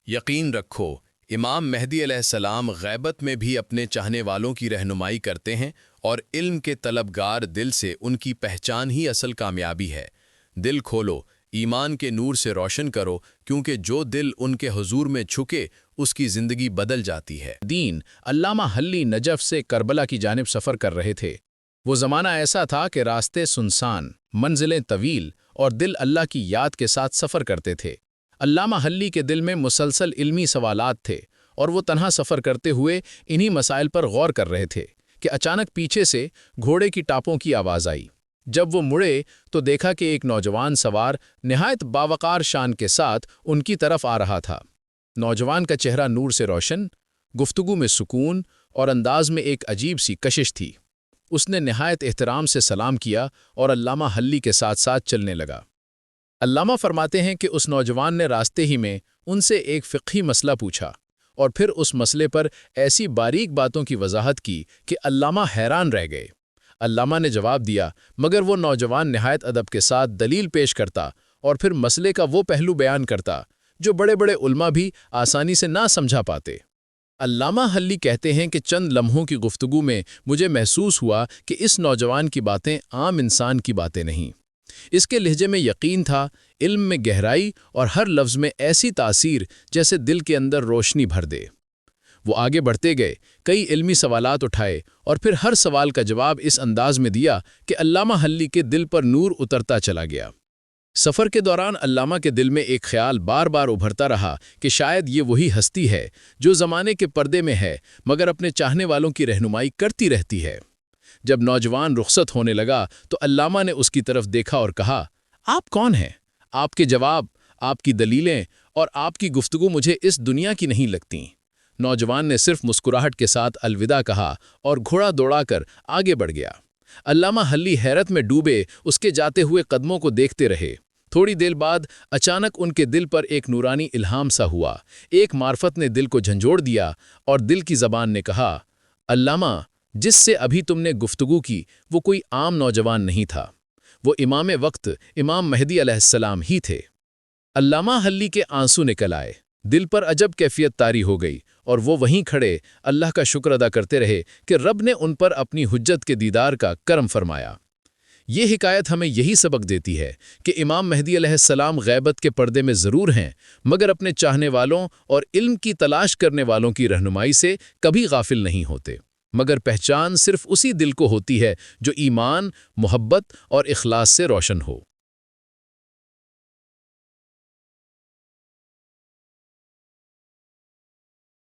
یقین رکھو، امام مہدی علیہ السلام غیبت میں بھی اپنے چاہنے والوں کی رہنمائی کرتے ہیں، اور علم کے طلبگار دل سے ان کی پہچان ہی اصل کامیابی ہے۔ دل کھولو، ایمان کے نور سے روشن کرو، کیونکہ جو دل ان کے حضور میں جھکے اس کی زندگی بدل جاتی ہے۔ دین علامہ حلی نجف سے کربلا کی جانب سفر کر رہے تھے۔ وہ زمانہ ایسا تھا کہ راستے سنسان، منزلیں طویل اور دل اللہ کی یاد کے ساتھ سفر کرتے تھے۔ علامہ حلی کے دل میں مسلسل علمی سوالات تھے، اور وہ تنہا سفر کرتے ہوئے انہی مسائل پر غور کر رہے تھے کہ اچانک پیچھے سے گھوڑے کی ٹاپوں کی آواز آئی۔ جب وہ مڑے تو دیکھا کہ ایک نوجوان سوار نہایت باوقار شان کے ساتھ ان کی طرف آ رہا تھا۔ نوجوان کا چہرہ نور سے روشن، گفتگو میں سکون اور انداز میں ایک عجیب سی کشش تھی۔ اس نے نہایت احترام سے سلام کیا اور علامہ حلی کے ساتھ ساتھ چلنے لگا۔ علامہ فرماتے ہیں کہ اس نوجوان نے راستے ہی میں ان سے ایک فقہی مسئلہ پوچھا، اور پھر اس مسئلے پر ایسی باریک باتوں کی وضاحت کی کہ علامہ حیران رہ گئے۔ علامہ نے جواب دیا، مگر وہ نوجوان نہایت ادب کے ساتھ دلیل پیش کرتا اور پھر مسئلے کا وہ پہلو بیان کرتا جو بڑے بڑے علماء بھی آسانی سے نہ سمجھا پاتے۔ علامہ حلی کہتے ہیں کہ چند لمحوں کی گفتگو میں مجھے محسوس ہوا کہ اس نوجوان کی باتیں عام انسان کی باتیں نہیں۔ اس کے لہجے میں یقین تھا، علم میں گہرائی، اور ہر لفظ میں ایسی تاثیر جیسے دل کے اندر روشنی بھر دے۔ وہ آگے بڑھتے گئے، کئی علمی سوالات اٹھائے، اور پھر ہر سوال کا جواب اس انداز میں دیا کہ علامہ حلی کے دل پر نور اترتا چلا گیا۔ سفر کے دوران علامہ کے دل میں ایک خیال بار بار ابھرتا رہا کہ شاید یہ وہی ہستی ہے جو زمانے کے پردے میں ہے مگر اپنے چاہنے والوں کی رہنمائی کرتی رہتی ہے۔ جب نوجوان رخصت ہونے لگا تو علامہ نے اس کی طرف دیکھا اور کہا، آپ کون ہیں؟ آپ کے جواب، آپ کی دلیلیں اور آپ کی گفتگو مجھے اس دنیا کی نہیں لگتیں۔ نوجوان نے صرف مسکراہٹ کے ساتھ الوداع کہا اور گھوڑا دوڑا کر آگے بڑھ گیا۔ علامہ حلی حیرت میں ڈوبے اس کے جاتے ہوئے قدموں کو دیکھتے رہے۔ تھوڑی دیر بعد اچانک ان کے دل پر ایک نورانی الہام سا ہوا۔ ایک معرفت نے دل کو جھنجھوڑ دیا اور دل کی زبان نے کہا، علامہ، جس سے ابھی تم نے گفتگو کی وہ کوئی عام نوجوان نہیں تھا، وہ امام وقت امام مہدی علیہ السلام ہی تھے۔ علامہ حلی کے آنسو نکل آئے، دل پر عجب کیفیت طاری ہو گئی، اور وہ وہیں کھڑے اللہ کا شکر ادا کرتے رہے کہ رب نے ان پر اپنی حجت کے دیدار کا کرم فرمایا۔ یہ حکایت ہمیں یہی سبق دیتی ہے کہ امام مہدی علیہ السلام غیبت کے پردے میں ضرور ہیں، مگر اپنے چاہنے والوں اور علم کی تلاش کرنے والوں کی رہنمائی سے کبھی غافل نہیں ہوتے، مگر پہچان صرف اسی دل کو ہوتی ہے جو ایمان، محبت اور اخلاص سے روشن ہو۔